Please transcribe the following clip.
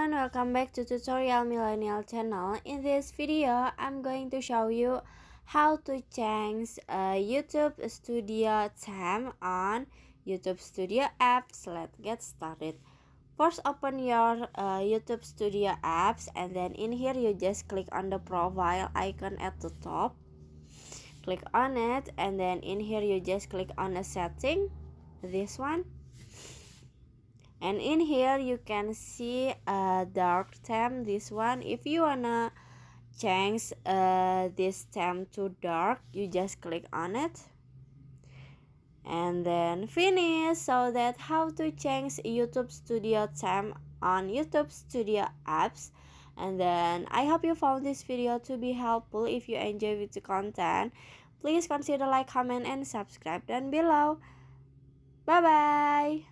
everyone, welcome back to Tutorial Millennial channel. In this video, I'm going to show you how to change YouTube Studio theme on YouTube Studio apps. Let's get started. First, open your YouTube Studio apps, and then in here you just click on the profile icon at the top. Click on it, and then in here you just click on a setting, this one. And in here you can see a dark theme, this one. If you wanna change this theme to dark, you just click on it and then finish. So that how to change YouTube Studio theme on YouTube Studio apps. And then I hope you found this video to be helpful. If you enjoy with the content, please consider like, comment, and subscribe down below. Bye bye.